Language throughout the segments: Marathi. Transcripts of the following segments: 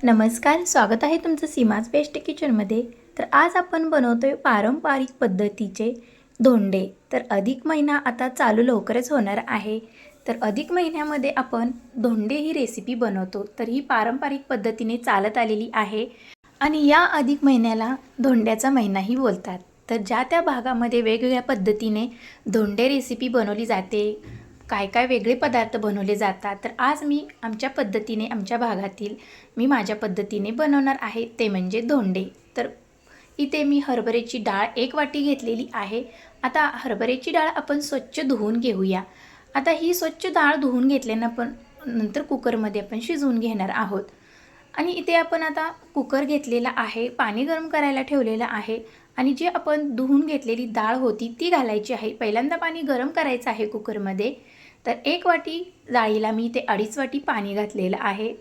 नमस्कार, स्वागत आहे तुमचं सीमाज बेस्ट किचनमध्ये। तर आज आपण बनवतोय पारंपरिक पद्धतीचे धोंडे। तर अधिक महिना आता चालू लवकरच होणार आहे। तर अधिक महिन्यामध्ये आपण धोंडे ही रेसिपी बनवतो। तर ही पारंपरिक पद्धतीने चालत आलेली आहे आणि या अधिक महिन्याला धोंड्याचा महिनाही बोलतात। तर ज्या त्या भागामध्ये वेगवेगळ्या पद्धतीने धोंडे रेसिपी बनवली जाते, काय काय वेगळे पदार्थ बनवले जातात। तर आज मी आमच्या पद्धतीने आमच्या भागातील मी माझ्या पद्धतीने बनवणार आहे, ते म्हणजे धोंडे। तर इथे मी हरभऱ्याची डाळ 1 वाटी घेतलेली आहे। आता हरभऱ्याची डाळ आपण स्वच्छ धुवून घेऊया। आता ही स्वच्छ डाळ धुवून घेतल्यानं आपण नंतर कुकरमध्ये आपण शिजवून घेणार आहोत। आणि इथे आपण आता कुकर घेतलेला आहे, पाणी गरम करायला ठेवलेलं आहे आणि जे आपण धुवून घेतलेली डाळ होती ती घालायची आहे। पहिल्यांदा पाणी गरम करायचं आहे कुकरमध्ये। तर 1 वाटी डाळीला मी इथे 2.5 वाटी पाणी घातलेलं आहे।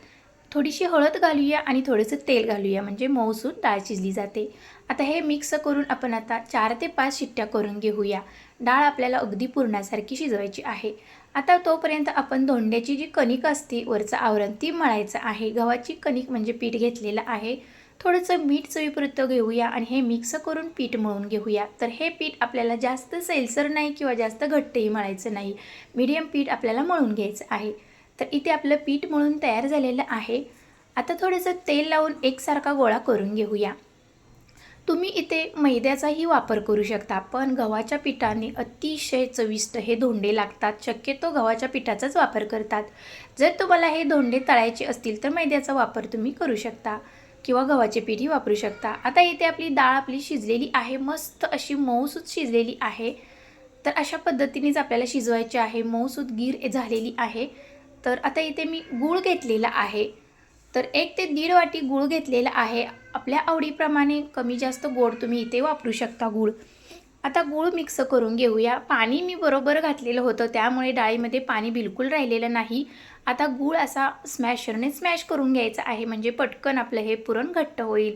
थोडीशी हळद घालूया आणि थोडेसे तेल घालूया, म्हणजे मऊसूत डाळ शिजली जाते। आता हे मिक्स करून आपण आता 4 ते 5 शिट्ट्या करून घेऊया। डाळ आपल्याला अगदी पुरणासारखी शिजवायची आहे। आता तोपर्यंत आपण धोंड्याची जी कणिक असते वरचं आवरण ती मळायचं आहे। गव्हाची कणिक म्हणजे पीठ घेतलेलं आहे। थोडंसं मीठ चवीपुरतं घेऊया आणि हे मिक्स करून पीठ मळून घेऊया। तर हे पीठ आपल्याला जास्त सैलसर नाही किंवा जास्त घट्टही मळायचं नाही, मीडियम पीठ आपल्याला मळून घ्यायचं आहे। तर इथे आपलं पीठ मळून तयार झालेलं आहे। आता थोडंसं तेल लावून एकसारखा गोळा करून घेऊया। तुम्ही इथे मैद्याचाही वापर करू शकता, पण गव्हाच्या पिठाने अतिशय चविष्ट हे धोंडे लागतात। शक्यतो गव्हाच्या पिठाचाच वापर करतात। जर तुम्हाला हे धोंडे तळायचे असतील तर मैद्याचा वापर तुम्ही करू शकता किंवा गव्हाचे पीठही वापरू शकता। आता इथे आपली डाळ शिजलेली आहे, मस्त अशी मऊसूत शिजलेली आहे। तर अशा पद्धतीनेच आपल्याला शिजवायची आहे, मऊसूत गीर झालेली आहे। तर आता इथे मी गूळ घेतलेला आहे। तर 1 ते 1.5 वाटी गूळ घेतलेला आहे। आपल्या आवडीप्रमाणे कमी जास्त गोड तुम्ही इथे वापरू शकता गूळ। आता गूळ मिक्स करून घेऊया। पाणी मी बरोबर घातलेलं होतं, त्यामुळे डाळीमध्ये पाणी बिलकुल राहिलेलं नाही। आता गूळ असा स्मॅशरने स्मॅश करून घ्यायचा आहे, म्हणजे पटकन आपलं हे पुरण घट्ट होईल।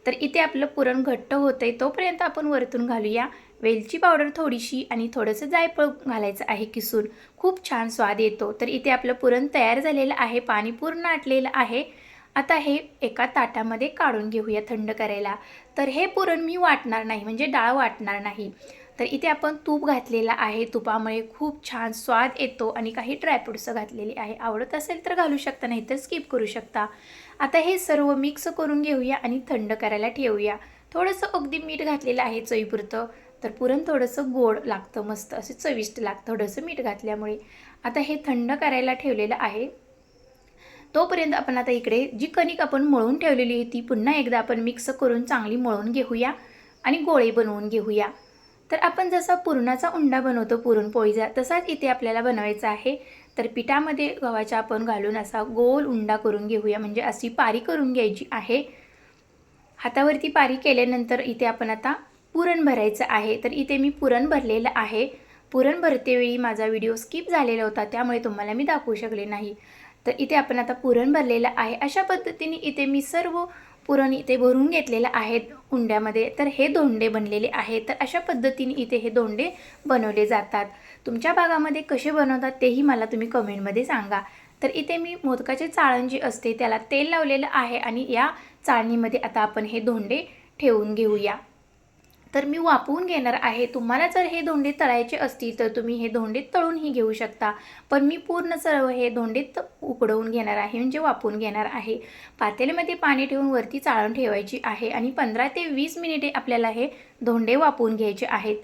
तर इथे आपलं पुरण घट्ट होतंय तोपर्यंत आपण वरतून घालूया वेलची पावडर थोडीशी आणि थोडंसं जायफळ घालायचं आहे किसून, खूप छान स्वाद येतो। तर इथे आपलं पुरण तयार झालेलं आहे, पाणी पूर्ण आटलेलं आहे। आता हे एका ताटामध्ये काढून घेऊया थंड करायला। तर हे पुरण मी वाटणार नाही, म्हणजे डाळ वाटणार नाही। तर इथे आपण तूप घातलेलं आहे, तुपामुळे खूप छान स्वाद येतो आणि काही ड्रायफ्रुट्स घातलेले आहे। आवडत असेल तर घालू शकता, नाही तर स्किप करू शकता। आता हे सर्व मिक्स करून घेऊया आणि थंड करायला ठेवूया। थोडंसं अगदी मीठ घातलेलं आहे चवीपुरतं। तर पुरण थोडंसं गोड लागतं, मस्त असे चविष्ट लागतं थोडंसं मीठ घातल्यामुळे। आता हे थंड करायला ठेवलेलं आहे। तोपर्यंत आपण आता इकडे जी कणिक आपण मळून ठेवलेली आहे ती पुन्हा एकदा आपण मिक्स करून चांगली मळून घेऊया आणि गोळे बनवून घेऊया। तर आपण जसा पुरणाचा उंडा बनवतो पुरणपोळीचा, तसाच इथे आपल्याला बनवायचा आहे। तर पिठामध्ये गव्हाच्या आपण घालून असा गोल उंडा करून घेऊया, म्हणजे अशी पारी करून घ्यायची आहे। हातावरती पारी केल्यानंतर इथे आपण आता पुरण भरायचं आहे। तर इथे मी पुरण भरलेलं आहे। पुरण भरतेवेळी माझा व्हिडिओ स्किप झालेला होता, त्यामुळे तुम्हाला मी दाखवू शकले नाही। तर इथे आपण आता पुरण भरलेलं आहे। अशा पद्धतीने इथे मी सर्व पुरण इथे भरून घेतलेलं आहे उंड्यामध्ये। तर हे धोंडे बनलेले आहेत। तर अशा पद्धतीने इथे हे धोंडे बनवले जातात। तुमच्या भागामध्ये कसे बनवतात तेही मला तुम्ही कमेंटमध्ये सांगा। तर इथे मी मोदकाचे चाळण जे असते त्याला तेल लावलेलं आहे आणि या चाळणीमध्ये आता आपण हे धोंडे ठेवून घेऊया। तर मी वाफवून घेणार आहे। तुम्हाला जर हे धोंडे तळायचे असतील तर तुम्ही हे धोंडे तळूनही घेऊ शकता, पण मी पूर्ण सर्व हे धोंडे उकडवून घेणार आहे, म्हणजे वाफवून घेणार आहे। पातेल्यामध्ये पाणी ठेवून वरती चाळण ठेवायची आहे आणि 15 ते 20 मिनिटे आपल्याला हे धोंडे वाफवून घ्यायचे आहेत।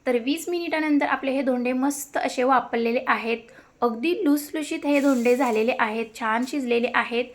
तर 20 मिनिटानंतर आपले हे धोंडे मस्त असे वाफलेले आहेत। अगदी लुसलुशीत हे धोंडे झालेले आहेत, छान शिजलेले आहेत।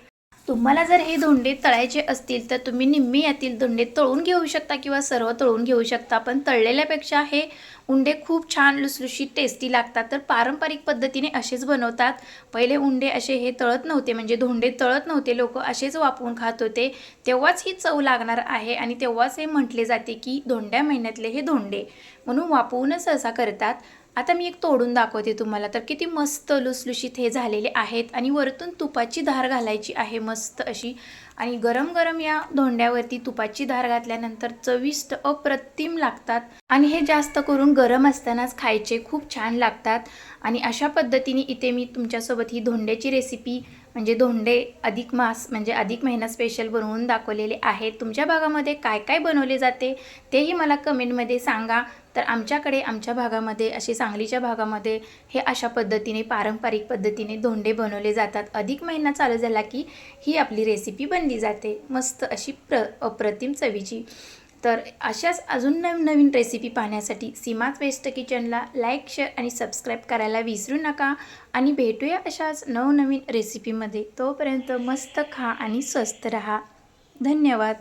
तुम्हाला जर हे धोंडे तळायचे असतील तर तुम्ही निम्मे यातील धोंडे तळून घेऊ शकता किंवा सर्व तळून घेऊ शकता, पण तळलेल्यापेक्षा हे उंडे खूप छान लुसलुशीत टेस्टी लागतात। तर पारंपरिक पद्धतीने असेच बनवतात। पहिले उंडे असे हे तळत नव्हते, म्हणजे धोंडे तळत नव्हते, लोक असेच वाफवून खात होते। तेव्हाच ही चव लागणार आहे आणि तेव्हाच हे म्हटले जाते की धोंड्या महिन्यातले हे धोंडे, म्हणून वाफवूनच सहसा करतात। आता मी एक तोडून दाखवते तुम्हाला। तर किती मस्त लुसलुशीत हे झालेले आहेत आणि वरतून तुपाची धार घालायची आहे मस्त अशी, आणि गरम गरम या धोंड्यावरती तुपाची धार घातल्यानंतर चविष्ट अप्रतिम लागतात आणि हे जास्त करून गरम असतानाच खायचे, खूप छान लागतात। आणि अशा पद्धतीने इथे मी तुमच्यासोबत ही धोंड्याची रेसिपी म्हणजे धोंडे अधिक मास म्हणजे अधिक महिना स्पेशल बनवून दाखवलेले आहेत. तुमच्या भागामध्ये काय काय बनवले जाते तेही मला कमेंटमध्ये सांगा. तर आमच्या भागामध्ये असे सांगलीच्या भागामध्ये हे अशा पद्धतीने पारंपरिक पद्धतीने धोंडे बनवले जातात. अधिक महिना चालू झाला की ही आपली रेसिपी बनली जाते मस्त अशी अप्रतिम चवीची. तर अशाच अजून नवीन रेसिपी पाहण्यासाठी सीमाच बेस्ट किचनला लाईक, शेअर आणि सबस्क्राईब करायला विसरू नका. आणि भेटूया अशाच नवनवीन रेसिपीमध्ये. तोपर्यंत मस्त खा आणि स्वस्त रहा. धन्यवाद.